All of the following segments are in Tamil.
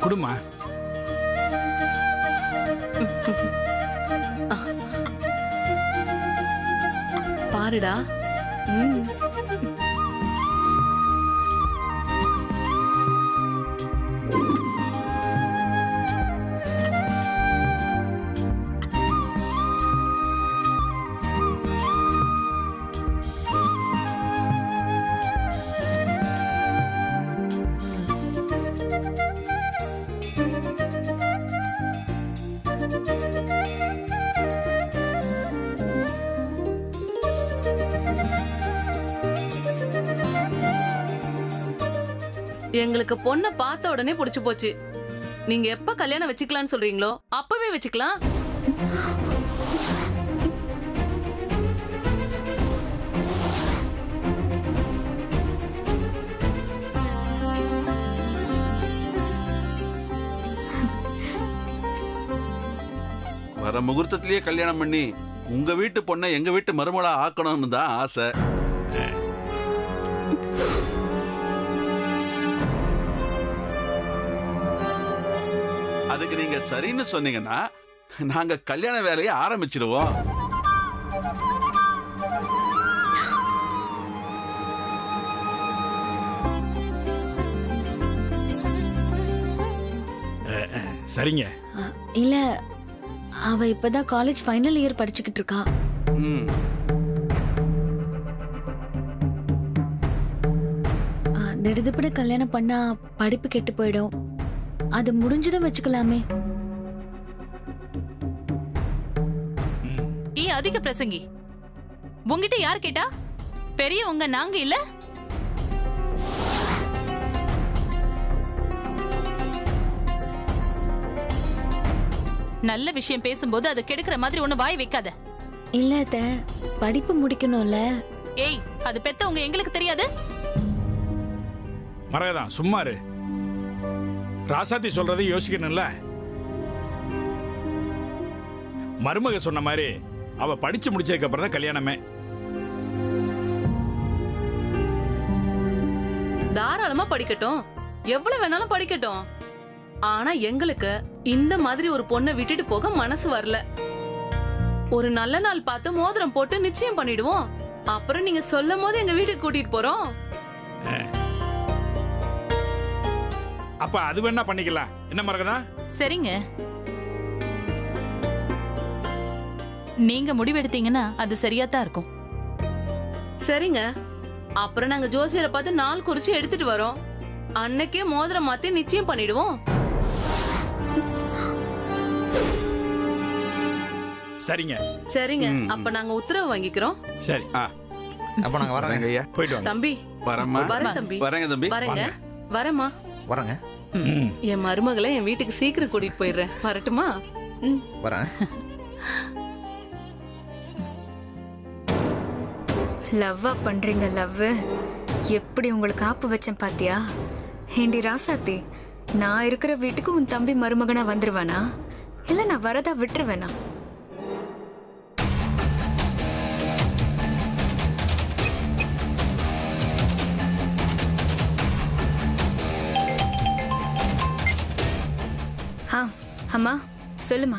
குடுமா. பாருடா. எங்களுக்கு பொண்ண பார்த்த உடனே புடிச்சு போச்சு. நீங்க எப்ப கல்யாணம் வச்சுக்கலாம்னு சொல்றீங்களோ அப்பவே வச்சுக்கலாம். வர முகூர்த்தத்திலேயே கல்யாணம் பண்ணி உங்க வீட்டு பொண்ணை எங்க வீட்டு மருமகளா ஆக்கணும்னு தான் ஆசை. அதுக்கு நீங்க சரின்னு சொன்னீங்கன்னா நாங்க கல்யாண வேலையை ஆரம்பிச்சிடுவோம். சரிங்க. இல்ல, அவ இப்பதான் காலேஜ் ஃபைனல் இயர் படிச்சுக்கிட்டு இருக்கா. திடுதிப்புட கல்யாணம் பண்ணா படிப்பு கெட்டு போயிடும். அது முடிஞ்சதும் வச்சுக்கலாமே. அதிக பிரசங்கி, உங்ககிட்ட யார் கேட்டா? பெரியவங்க நாங்க இல்ல? நல்ல விஷயம் பேசும்போது அது கெடுக்கிற மாதிரி ஒண்ணு வாய் வைக்காத. இல்ல அத்த, படிப்பு முடிக்கணும்ல. ஏய், அது பெத்தவங்க எங்களுக்கு தெரியாது? மரகதான் சும்மா இரு. ராசாத்தி சொல்றதை யோசிக்கணும்ல. மருமக சொன்ன மாதிரி அவ படிச்சு முடிச்சதுக்கு அப்புறம் தான் கல்யாணமே. தாராளமா படிக்கட்டும், எவ்வளவு வேணாலும் படிக்கட்டும். ஆனா எங்களுக்கு இந்த மாதிரி ஒரு பொண்ணை விட்டுட்டு போக மனசு வரல. ஒரு நல்ல நாள் பார்த்து மோதிரம் போட்டு நிச்சயம் பண்ணிடுவோம். அப்புறம் நீங்க சொல்லும் போது எங்க வீட்டுக்கு கூட்டிட்டு போறோம். அப்ப அது வேணா பண்ணிக்கலாம். என்ன மரகதா? சரிங்க, நீங்க முடிவெடுத்தீங்கன்னா அது சரியா தான் இருக்கும். சரிங்க, அப்புறம் நாங்க ஜோசியரை பார்த்து நாள் குறிச்சு எடுத்துட்டு வரோம். அன்னைக்கே மோதிரம் மாத்தி நிச்சயம் பண்ணிடுவோம். சரிங்க. சரிங்க, அப்ப நாங்க உத்தரவு வாங்கிக்கிறோம். சரி, அப்ப நாங்க வரோங்க ஐயா. போயிட்டு வாங்க. தம்பி வரமா? வரேன் தம்பி. வரேங்க தம்பி. வரேங்க. வரமா? வரேங்க. என் மருமகளை என் வீட்டுக்கு சீக்கிரம் கூட்டிட்டு போயிடுறேன். வரட்டுமா? வரேன். லவ்வா பண்றீங்க லவ். எப்படி உங்களுக்கு ஆப்பு வச்சேன் பாத்தியா? ஏண்டி ராசாத்தி, நான் இருக்கிற வீட்டுக்கு உன் தம்பி மருமகனா வந்துருவானா இல்ல நான் வரதா விட்டுருவேனா? அம்மா சொல்லுமா.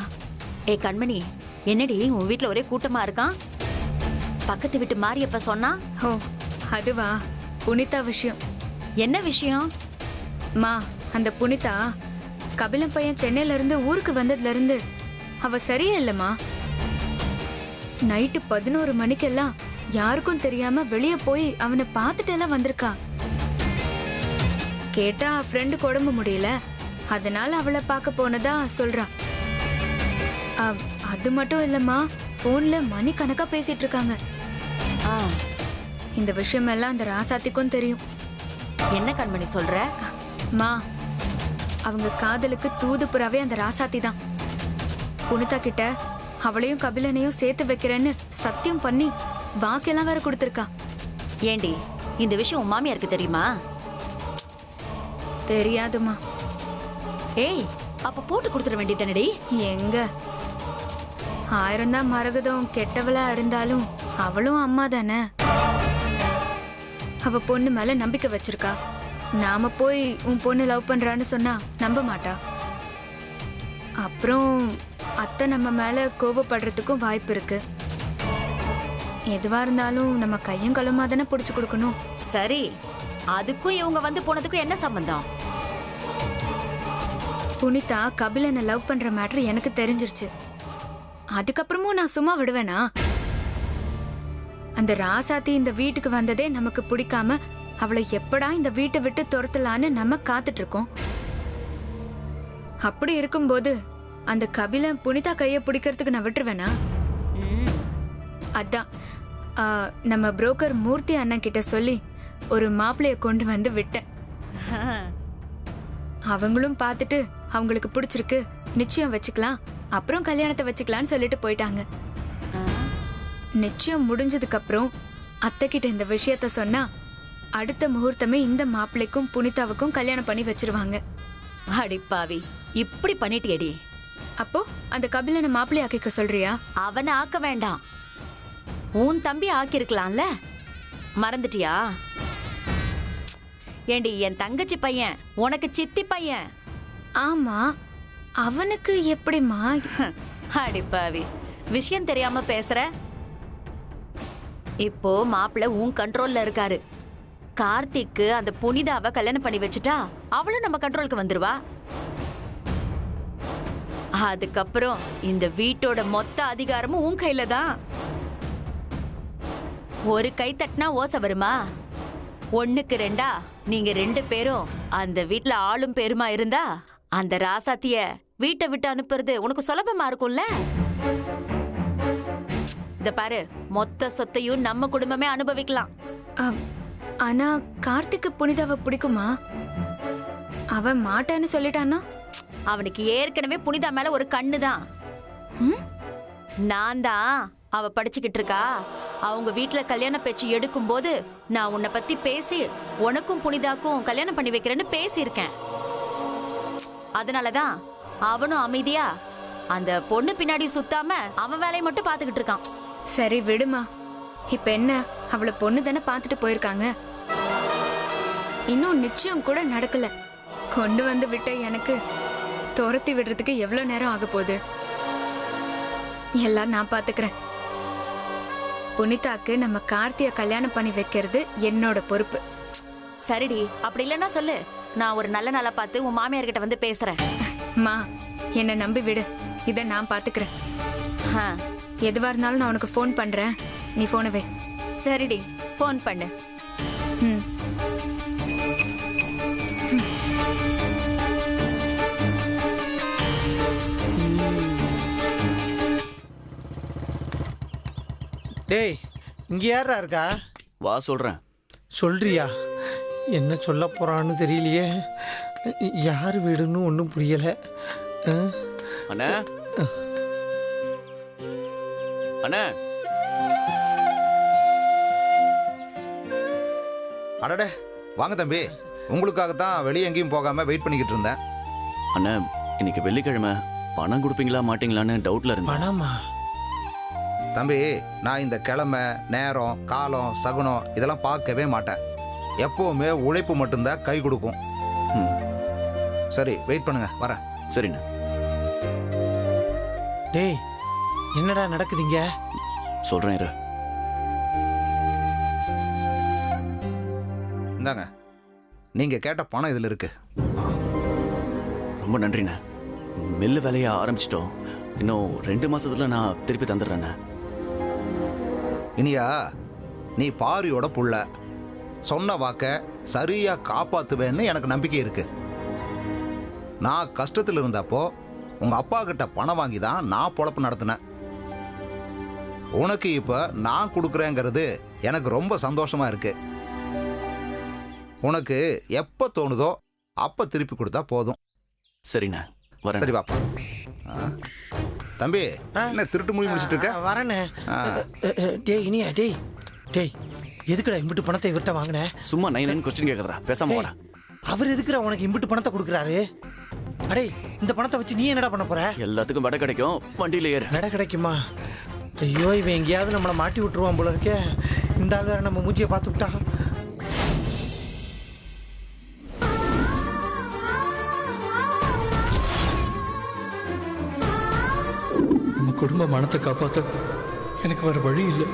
ஏ கண்மணி, என்னடி உன் வீட்டுல ஒரே கூட்டமா இருக்கான்? பக்கத்து வீட்டு மாரியப்ப சொன்னா. ஓ அதுவா, புனிதா விஷயம். என்ன விஷயம்? மா, அந்த புனிதா கபிலன் பையன் சென்னையில இருந்து ஊருக்கு வந்ததுல இருந்து அவ சரியே இல்லம்மா. நைட்டு 11 மணிக்கெல்லாம் யாருக்கும் தெரியாம வெளியே போய் அவனை பார்த்துட்டு எல்லாம் வந்திருக்கா. கேட்டா ஃப்ரெண்டுக்கு உடம்பு முடியல, அதனால அவளை பார்க்க போனதா சொல்றா. அது மட்டும் இல்லம்மா, போன்ல மணிக்கணக்கா பேசிட்டு இருக்காங்க. இந்த விஷயம் எல்லாம் அந்த ராசாத்திக்கும் தெரியும். என்ன கண்மணி சொல்ற? மா, அவங்க காதலுக்கு தூதுப்புறாவே அந்த ராசாத்தி தான். புனிதா கிட்ட அவளையும் கபிலனையும் சேர்த்து வைக்கிறேன்னு சத்தியம் பண்ணி வாக்கெல்லாம் வேற கொடுத்திருக்கா. ஏண்டி, இந்த விஷயம் உன் மாமியாருக்கு தெரியுமா? தெரியாதுமா. ஏய், அப்ப போட்டு கொடுத்துட வேண்டியதானடி? எங்க 1000 தான் மரகதம் கெட்டவளா இருந்தாலும் அவளும் அம்மா தானே. அவ பொண்ணு மேல நம்பிக்கை வச்சிருக்கா. நாம போய் உன் பொண்ணு லவ் பண்றான்னு சொன்னா நம்ப மாட்டா. அப்புறம் அத்தை நம்ம மேல கோவப்படுறதுக்கும் வாய்ப்பு இருக்கு. எதுவா இருந்தாலும் நம்ம கையும் களமா தானே பிடிச்சு கொடுக்கணும். சரி, அதுக்கும் இவங்க வந்து போனதுக்கும் என்ன சம்பந்தம்? புனிதா கபிலனை லவ் பண்ற மேட்ரு எனக்கு தெரிஞ்சிருச்சு. அதுக்கப்புறமும் நான் சும்மா விடுவேனா? அந்த ராசாத்தி இந்த வீட்டுக்கு வந்ததே நமக்கு பிடிக்காம அவளை எப்படா இந்த வீட்டை விட்டு துரத்தலான்னு நம்ம காத்துட்டு இருக்கோம். அப்படி இருக்கும்போது அந்த கபிலன் புனிதா கையை பிடிக்கிறதுக்கு நான் விட்டுருவேனா? அதான் நம்ம புரோக்கர் மூர்த்தி அண்ணன் கிட்ட சொல்லி ஒரு மாப்பிளைய கொண்டு வந்து விட்டேன். அவங்களும் பார்த்துட்டு அவங்களுக்கு பிடிச்சிருக்கு, நிச்சயம் வச்சுக்கலாம், அப்புறம் கல்யாணத்தை வச்சுக்கலான்னு சொல்லிட்டு போயிட்டாங்க. நிச்சயம் முடிஞ்சதுக்கு அப்புறம் அத்தை கிட்ட இந்த விஷயத்த சொன்னா அடுத்த முகூர்த்தமே இந்த மாப்பிள்ளைக்கும் புனிதாவுக்கும் கல்யாணம் பண்ணி வச்சிருவாங்க. அடிப்பாவி, இப்படி பண்ணிட்டியடி. அப்போ அந்த கபிலனை மாப்பிள்ளை ஆக்கிக்க சொல்றியா? அவனை ஆக்க வேண்டாம், உன் தம்பி ஆக்கிருக்கலாம்ல, மறந்துட்டியா? ஏண்டி, என் தங்கச்சி பையன் உனக்கு சித்தி பையன். ஆமா, அவனுக்கு எப்படிமா? அடிப்பாவி, விஷயம் தெரியாம பேசுற. இப்போ மாப்பிள்ள உன் கண்ட்ரோல்ல இருக்காரு. கார்த்திக்கு அந்த புனிதாவை கல்யாணம் பண்ணி வச்சுட்டா அவளும் நம்ம கண்ட்ரோலுக்கு வந்துருவா. அதுக்கப்புறம் இந்த வீட்டோட மொத்த அதிகாரமும் உன் கையில தான். ஒரு கை தட்டினா ஓசை வருமா? 1க்கு 2 நீங்க 2 பேரும் அந்த வீட்ல ஆளும் பேருமா இருந்தா அந்த ராசாத்திய வீட்டை விட்டு அனுப்புறது உனக்கு சுலபமா இருக்கும்ல. இத பாரு, மொத்த சொத்தையும் நம்ம குடும்பமே அனுபவிக்கலாம். ஆனா கார்த்திக்கு புனிதாவை பிடிக்குமா? அவன் மாட்டான்னு சொல்லிட்டானா? அவனுக்கு ஏற்கனவே புனிதா மேல ஒரு கண்ணு தான். நான் தான் அவ படிச்சுக்கிட்டு இருக்கா. அவங்க வீட்டுல கல்யாண பேச்சு எடுக்கும் போது நான் உன்னை பத்தி பேசி உனக்கும் புனிதாக்கும் கல்யாணம் பண்ணி வைக்கிறேன்னு பேசியிருக்கேன். அதனாலதான் அவனும் அமைதியா அந்த பொண்ணு பின்னாடி சுத்தாம அவன் வேலையை மட்டும் பாத்துக்கிட்டு இருக்கான். சரி விடுமா, இப்ப என்ன, அவளை பொண்ணு தானே பாத்துட்டு போயிருக்காங்க. இன்னும் நிச்சயம் கூட நடக்கல. கொண்டு வந்து விட்ட எனக்கு துரத்தி விடுறதுக்கு எவ்வளவு நேரம் ஆக போகுது? எல்லாம் நான் பாத்துக்கிறேன். புனிதாக்கு நம்ம கார்த்திய கல்யாணம் பண்ணி வைக்கிறது என்னோட பொறுப்பு. சரிடி, அப்படி இல்லைன்னா சொல்லு, நான் ஒரு நல்ல நாளா பார்த்து உன் மாமியார்கிட்ட வந்து பேசுறேன். மா, என்னை நம்பி விடு, இதை நான் பாத்துக்கிறேன். எதுவா இருந்தாலும் நான் உனக்கு ஃபோன் பண்றேன், நீ போனை வை. சரிடி, ஃபோன் பண்ணு. டேய், இங்க யாரா இருக்கா? வா சொல்றேன். சொல்றியா? என்ன சொல்ல போறான்னு தெரியலையே. யார் வீடுன்னு ஒன்றும் புரியல. அண்ணா, அண்ணா. அடடே, வாங்க தம்பி. உங்களுக்காகத்தான் வெளியே எங்கேயும் போகாம வெயிட் பண்ணிக்கிட்டு இருந்தேன். அண்ணா, இன்னைக்கு வெள்ளிக்கிழமை பணம் கொடுப்பீங்களா மாட்டீங்களான்னு டவுட்ல இருந்தேன். பணமா? தம்பி, நான் இந்த கிழமை நேரம் காலம் சகுனம் இதெல்லாம் பார்க்கவே மாட்டேன். எப்பவுமே உழைப்பு மட்டும்தான் கை கொடுக்கும். சரி, வெயிட் பண்ணுங்க, வரேன். சரிண்ணா. டேய், என்னடா நடக்குதுங்க? சொல்றேன் இரு. இந்தாங்க, நீங்க கேட்ட பணம் இதுல இருக்கு. ரொம்ப நன்றிண்ணா. மில்லு வேலையை ஆரம்பிச்சிட்டோம். இன்னும் 2 மாசத்துல நான் திருப்பி தந்துடுறேண்ணா. இனியா, நீ பாரியோட புள்ள, சொன்ன வாக்க சரியா காப்பாத்துவேன்னு எனக்கு நம்பிக்கை இருக்கு. நான் கஷ்டத்தில் இருந்தப்போ உங்க அப்பா கிட்ட பணம் வாங்கி தான் நான் பொழப்பு நடத்தினேன். உனக்கு இப்ப நான் கொடுக்குறேங்கிறது எனக்கு ரொம்ப சந்தோஷமா இருக்கு. உனக்கு எப்ப தோணுதோ அப்ப திருப்பி கொடுத்தா போதும். சரிண்ணா, வரேன். சரி பாப்பா. தம்பி, என்ன திருட்டு மொழி முடிச்சிட்டு இருக்க? வரேண்ணே. டேய் இனியா, டேய் டேய், எதுக்குடா இம்பிட்டு பணத்தை இவர்கிட்ட வாங்கின? சும்மா 9 கொஸ்டின் கேட்கறா, பேசாம போடா. அவர் எதுக்குடா உனக்கு இம்பிட்டு பணத்தை கொடுக்குறாரு? அடே, இந்த பணத்தை வச்சு நீ என்னடா பண்ண போற? எல்லாத்துக்கும் வடை கிடைக்கும், வண்டியில ஏறு. வடை கிடைக்குமா? ஐயோ, இவன் எங்கேயாவது நம்மளை மாட்டி விட்டுருவான் போல இருக்கே. இந்த ஆள் வேற நம்ம மூஞ்சியை பார்த்து விட்டான். குடும்ப மனத்தை காப்பாற்ற எனக்கு வேற வழி இல்லை.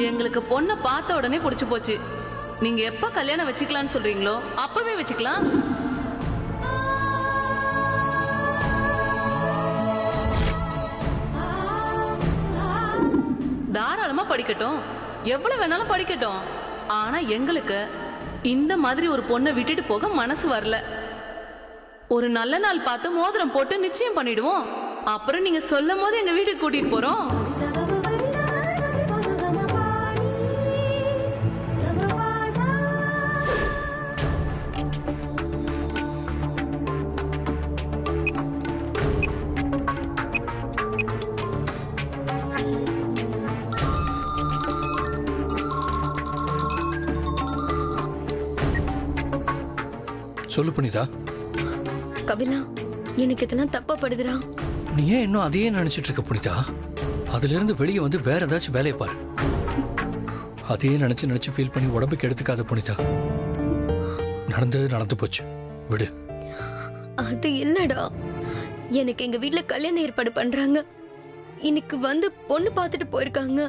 எங்களுக்கு பொண்ணை பார்த்த உடனே பிடிச்சு போச்சு. நீங்க எப்ப கல்யாணம் வச்சுக்கலாம்னு சொல்றீங்களோ அப்பவே வச்சுக்கலாம். தாராளமா படிக்கட்டும், எவ்வளவு வேணாலும் படிக்கட்டும். ஆனா எங்களுக்கு இந்த மாதிரி ஒரு பொண்ணை விட்டுட்டு போக மனசு வரல. ஒரு நல்ல நாள் பார்த்து மோதிரம் போட்டு நிச்சயம் பண்ணிடுவோம். அப்புறம் நீங்க சொல்லும் போது எங்க வீட்டுக்கு கூட்டிட்டு போறோம். சொல்லு புனிதா. கபிலா, எனக்கு இதெல்லாம் தப்பா படுதுடா. நீ ஏன் இன்னும் அதையே நினைச்சிட்டு இருக்க புனிதா? அதுல இருந்து வெளியே வந்து வேற ஏதாச்சும் வேலையை பாரு. அதையே நினைச்சு ஃபீல் பண்ணி உடம்புக்கு எடுத்துக்காத புனிதா. நடந்தது நடந்து போச்சு, விடு. அது இல்லடா, எனக்கு எங்க வீட்ல கல்யாணம் ஏற்பாடு பண்றாங்க. இன்னைக்கு வந்து பொண்ணு பார்த்துட்டு போயிருக்காங்க.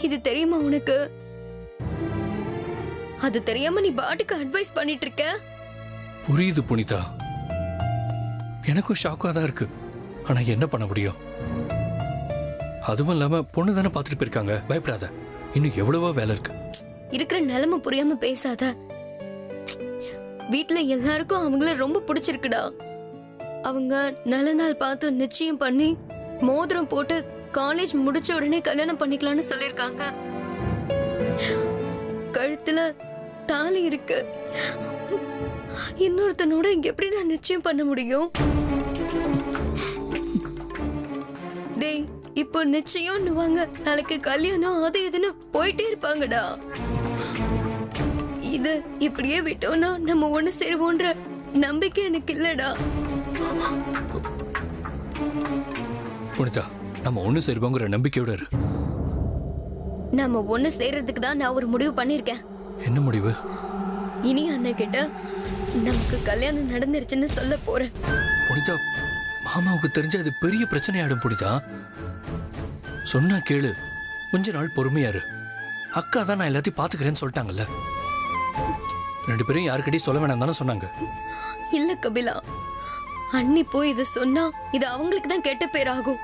இது தெரியுமா உனக்கு? அது தெரியாம நீ பாட்டுக்கு அட்வைஸ் பண்ணிட்டு இருக்க. புரியுது புனிதா, எனக்கும் ஷாக்கா தான் இருக்கு. ஆனா என்ன பண்ண முடியும்? அதுவும் இல்லாம பொண்ணு தானே பார்த்துட்டு போயிருக்காங்க, பயப்படாத. இன்னும் எவ்வளவோ வேலை இருக்கு. இருக்கிற நிலைமை புரியாம பேசாத. வீட்டுல எல்லாருக்கும் அவங்கள ரொம்ப பிடிச்சிருக்குடா. அவங்க நல்ல நாள் பார்த்து நிச்சயம் பண்ணி மோதிரம் போட்டு காலேஜ் முடிச்ச உடனே கல்யாணம் பண்ணிக்கலாம்னு சொல்லிருக்காங்க. கழுத்துல தாலி இருக்கு. இன்னொருத்தனோட இங்க எப்படி நான் நிச்சயம் பண்ண முடியும்? டேய், இப்போ நிச்சயம்னுவாங்க, நாளைக்கு கல்யாணம், அது இதுன்னு போயிட்டே இருப்பாங்கடா. இது இப்படியே விட்டோம்னா நம்ம ஒண்ணு சேருவோன்ற நம்பிக்கை எனக்கு இல்லடா. புனிதா, நம்ம ஒண்ணு சேருவோங்கிற நம்பிக்கையோட இரு. நம்ம ஒண்ணு சேர்றதுக்கு தான் நான் ஒரு முடிவு பண்ணிருக்கேன். என்ன முடிவு? இனி அண்ணன் கிட்ட நமக்கு கல்யாணம் நடந்துருச்சுன்னு சொல்ல போறேன். புனிதா, மாமாவுக்கு தெரிஞ்ச அது பெரிய பிரச்சனையாடும். புனிதா, சொன்னா கேளு, கொஞ்ச நாள் பொறுமையா இரு. அக்கா தான் நான் எல்லாத்தையும் பாத்துக்கிறேன்னு சொல்லிட்டாங்கல்ல. 2 பேரும் யாருக்கிட்டையும் சொல்ல வேணாம் தானே சொன்னாங்க. இல்ல கபிலா, அண்ணி போய் இதை சொன்னா இது அவங்களுக்கு தான் கெட்ட பேராகும்.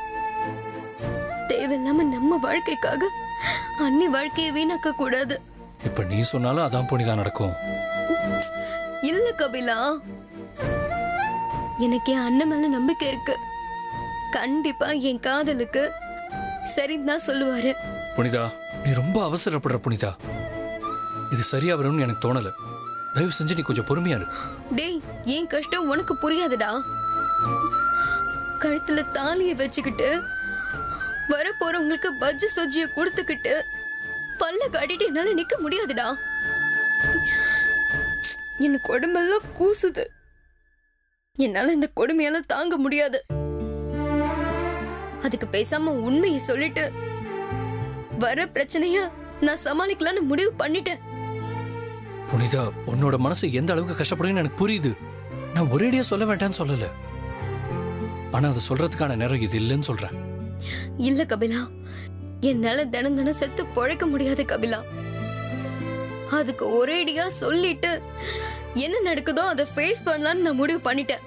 தேவையில்லாம நம்ம வாழ்க்கைக்காக அண்ணி வாழ்க்கையை வீணாக்க கூடாது. இப்ப நீ சொன்னாலும் அதான் புனிதா நடக்கும். இல்ல கபிலா, எனக்கு என் அண்ணன் மேல நம்பிக்கை இருக்கு. கண்டிப்பா என் காதலுக்கு சரின்னு தான் சொல்லுவாரு. புனிதா, நீ ரொம்ப அவசரப்படுற புனிதா. இது சரியா வரும்னு எனக்கு தோணல. தயவு செஞ்சு நீ கொஞ்சம் பொறுமையா இரு. டேய், என் கஷ்டம் உனக்கு புரியாதுடா. கழுத்துல தாலியை வச்சுக்கிட்டு வர போறவங்களுக்கு பஜ்ஜி சொஜ்ஜிய கொடுத்துக்கிட்டு பல்ல காட்டிட்டு என்னால நிக்க முடியாதுடா. எனக்கு உடம்பெல்லாம் கூசுது. என்னால இந்த கொடுமையால தாங்க முடியாது. அதுக்கு பேசாம உண்மையை சொல்லிட்டு வர பிரச்சனைய நான் சமாளிக்கலாம்னு முடிவு பண்ணிட்டேன். புனிதா, உன்னோட மனசு எந்த அளவுக்கு கஷ்டப்படுன்னு எனக்கு புரியுது. நான் ஒரேடியா சொல்ல வேண்டாம்னு சொல்லல. ஆனா அதை சொல்றதுக்கான நேரம் இது இல்லைன்னு சொல்றேன். இல்ல கபிலா, என்னால தினம் தினம் செத்து பொழைக்க முடியாது கபிலா. அதுக்கு ஒரேடியா சொல்லிட்டு என்ன நடக்குதோ அதை ஃபேஸ் பண்ணலாம்னு நான் முடிவு பண்ணிட்டேன்.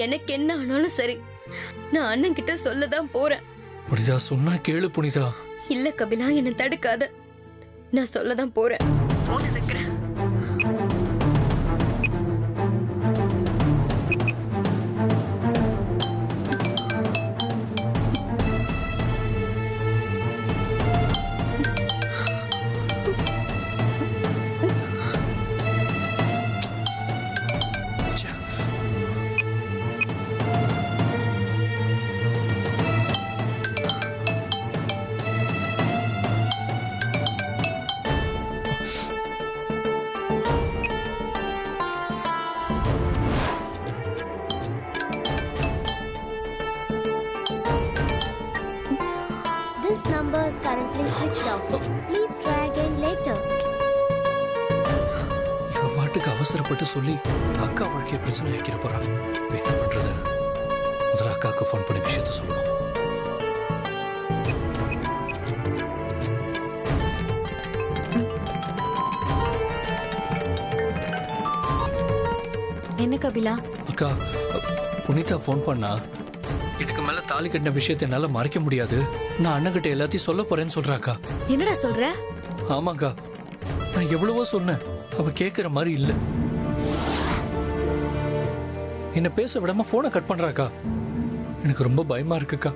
எனக்கு என்ன ஆனாலும் சரி, நான் அண்ணன் கிட்ட சொல்லதான் போறேன். புனிதா, சொன்னா கேளு புனிதா. இல்ல கபிலா, என்ன தடுக்காத. நான் சொல்லதான் போறேன். போன வைக்கிறேன். switched off. Please try again later. இவன் பாட்டுக்கு அவசரப்பட்டு சொல்லி அக்கா வாழ்க்கைய பிரச்சனை ஆக்கிற போறான். என்ன பண்றது? முதல்ல அக்காவுக்கு ஃபோன் பண்ணி விஷயத்த சொல்லணும். என்ன கபிலா? அக்கா, புனிதா ஃபோன் பண்ணா இதுக்கு மேல தாலி கட்டின விஷயத்தை என்னால மறைக்க முடியாது, நான் அண்ணன்கிட்ட எல்லாத்தையும் சொல்ல போறேன்னு சொல்றாக்கா. என்னடா சொல்ற? ஆமாக்கா, நான் எவ்வளவோ சொன்னேன், அவ கேட்கிற மாதிரி இல்ல. என்ன பேச விடாம போனை கட் பண்றாக்கா. எனக்கு ரொம்ப பயமா இருக்குக்கா.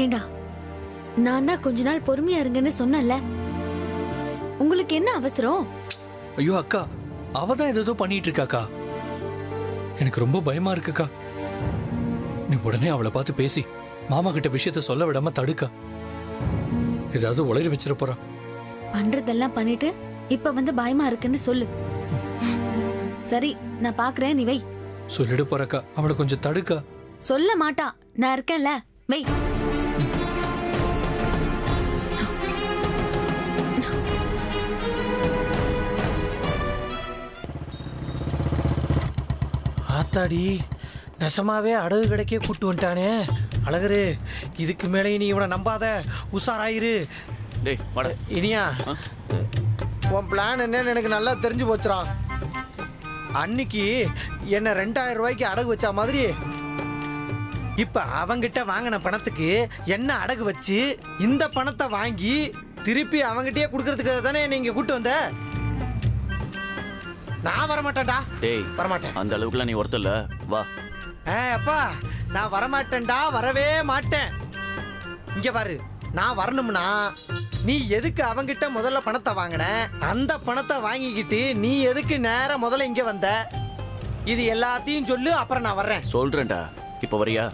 ஏண்டா, நான் தான் கொஞ்ச நாள் பொறுமையா இருங்கன்னு சொன்னல, உங்களுக்கு என்ன அவசரம்? ஐயோ அக்கா, அவதான் ஏதோ பண்ணிட்டு இருக்காக்கா. எனக்கு ரொம்ப பயமா இருக்குக்கா. நீ உடனே அவளை பார்த்து பேசி மாமா கிட்ட விஷயத்த சொல்ல விடாம தடுக்கா. ஏதாவது உளறி வச்சிட போறா. பண்றதெல்லாம் பண்ணிட்டு இப்ப வந்து பயமா இருக்குன்னு சொல்லு. சரி, நான் பாக்குறேன், நீ வை. சொல்லிட போறக்கா, அவளை கொஞ்சம் தடுக்கா. சொல்ல மாட்டா, நான் இருக்கேன்ல, வை. ஆத்தாடி, நெசமாவே அடகு கடைக்கே கூட்டு வந்துட்டானே அழகரு. இதுக்கு மேலே நீ இவனை நம்பாத, உஷாராயிரு. டேய் வாடா. இனியா, உன் பிளான் என்னன்னு எனக்கு நல்லா தெரிஞ்சு போச்சுடா. அன்னைக்கு என்ன 2000 ரூபாய்க்கு அடகு வச்சா மாதிரி இப்ப அவங்கிட்ட வாங்கின பணத்துக்கு என்ன அடகு வச்சு இந்த பணத்தை வாங்கி திருப்பி அவங்கிட்டயே கொடுக்கறதுக்கு தானே நீங்க கூட்டு வந்த. நான் வரமாட்டேன்டா. டேய், வரமாட்டேன். அந்த அளவுக்குலாம் நீ ஒருத்தர் இல்ல, வா. அப்பா, நான் வரமாட்டேன்டா, வரவே மாட்டேன். இங்க பாரு, நான் வரணும்னா நீ எதுக்கு அவங்கிட்ட முதல்ல பணத்தை வாங்கின, அந்த பணத்தை வாங்கிக்கிட்டு நீ எதுக்கு நேரம் முதல்ல இங்க வந்த, இது எல்லாத்தையும் சொல்லு, அப்புறம் நான் வர்றேன். சொல்றேன்டா, இப்ப வரியா?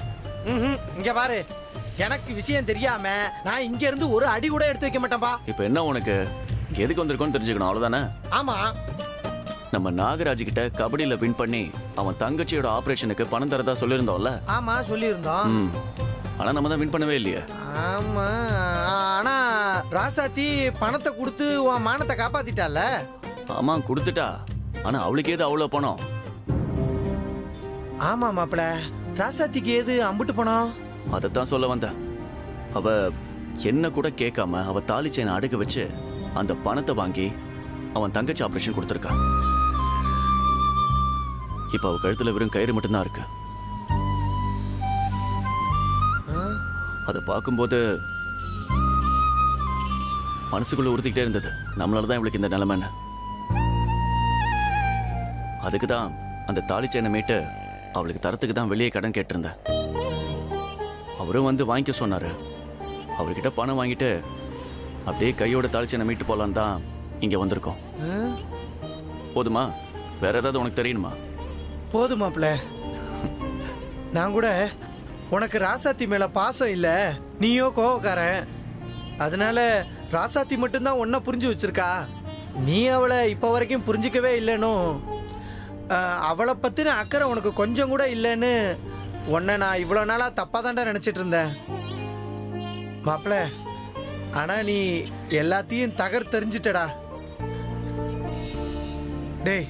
இங்க பாரு, எனக்கு விஷயம் தெரியாம நான் இங்க இருந்து ஒரு அடி கூட எடுத்து வைக்க மாட்டேன்பா. இப்ப என்ன உனக்கு எதுக்கு வந்திருக்கோன்னு தெரிஞ்சுக்கணும், அவ்வளவுதானே? ஆமா, நம்ம நாகராஜ் கிட்ட கபடியில வின் பண்ணி அவன் தங்கச்சியோட ஆபரேஷனுக்கு பணம் தரதா சொல்லியிருந்தோம்ல. ஆமா, சொல்லியிருந்தோம். ஆனா நம்ம தான் வின் பண்ணவே இல்லையே. ஆமா, ஆனா ராசாத்தி பணத்தை கொடுத்து உன் மானத்தை காப்பாத்திட்டால. ஆமா, கொடுத்துட்டா. ஆனா அவளுக்கு ஏது அவ்வளவு பணம்? ஆமா மாப்பிள, ராசாத்திக்கு ஏது அம்புட்டு பணம்? அதைத்தான் சொல்ல வந்தேன். அவ என்ன கூட கேட்காம அவ தாலி செயினை அடகு வச்சு அந்த பணத்தை வாங்கி அவன் தங்கச்சி ஆபரேஷன் கொடுத்துருக்கா. இப்ப அவ கழுத்துல வெறும் கயிறு மட்டும்தான் இருக்கு. அதை பார்க்கும்போது மனசுக்குள்ள உறுத்திக்கிட்டே இருந்தது, நம்மளாலதான் இவளுக்கு இந்த நிலைமைன்னு. அதுக்கு தான் அந்த தாலி செயினை மீட்டு அவளுக்கு தரத்துக்கு தான் வெளியே கடன் கேட்டிருந்தேன். அவரும் வந்து வாங்கிக்க சொன்னாரு. அவர்கிட்ட பணம் வாங்கிட்டு அப்படியே கையோட தாலி செயினை மீட்டு போலான்னு தான் இங்க வந்திருக்கோம். போதுமா? வேற ஏதாவது உனக்கு தெரியணுமா? போதும் மாப்பிள. நான் கூட உனக்கு ராசாத்தி மேல பாசம் இல்ல, நீயோ கோவக்காரன். அதனால ராசாத்தி மட்டும்தான் உன்னை புரிஞ்சு வச்சிருக்கா. நீ அவளை இப்ப வரைக்கும் புரிஞ்சிக்கவே இல்லைன்னு, அவளை பத்தின அக்கறை உனக்கு கொஞ்சம் கூட இல்லைன்னு உன்னை நான் இவ்வளோ நாளா தப்பா தாண்டா நினைச்சிட்டு இருந்தேன் மாப்பிள. ஆனா நீ எல்லாத்தையும் தகர்த்தெறிஞ்சிட்டடா. டேய்,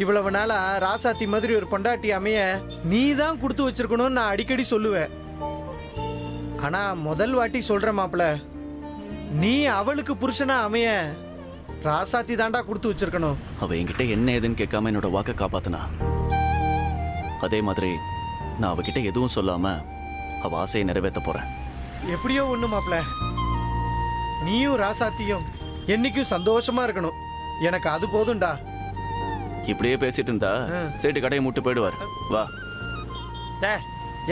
இவ்வளவு நாளா ராசாத்தி மாதிரி ஒரு பொண்டாட்டி அமைய நீ தான் கொடுத்து வச்சிருக்கணும்னு நான் அடிக்கடி சொல்லுவேன். ஆனா முதல் வாட்டி சொல்ற மாப்பிள, நீ அவளுக்கு புருஷனா அமைய ராசாத்தி தாண்டா கொடுத்து வச்சிருக்கணும். அவ என்கிட்ட என்ன ஏதுன்னு கேட்காம என்னோட வாக்க காப்பாத்தினா. அதே மாதிரி நான் அவகிட்ட எதுவும் சொல்லாம அவ ஆசையை நிறைவேற்ற போறேன். எப்படியோ ஒண்ணு மாப்பிள, நீயும் ராசாத்தியும் என்னைக்கும் சந்தோஷமா இருக்கணும். எனக்கு அது போதும்டா. இப்படியே பேசிட்டு இருந்தா சேட்டு கடையை மூட்டு போயிடுவார். வா.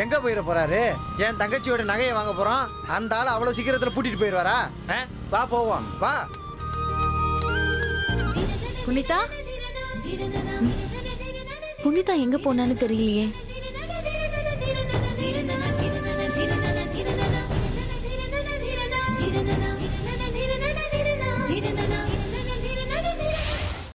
எங்க போயிட போறாரு? என் தங்கச்சியோட நகையை வாங்க போறோம். அந்த ஆள் அவ்வளவு சீக்கிரத்துல பூட்டிட்டு போயிடுவாரா? வா போவோம், வா. புனிதா, புனிதா எங்க போனான்னு தெரியலையே. Did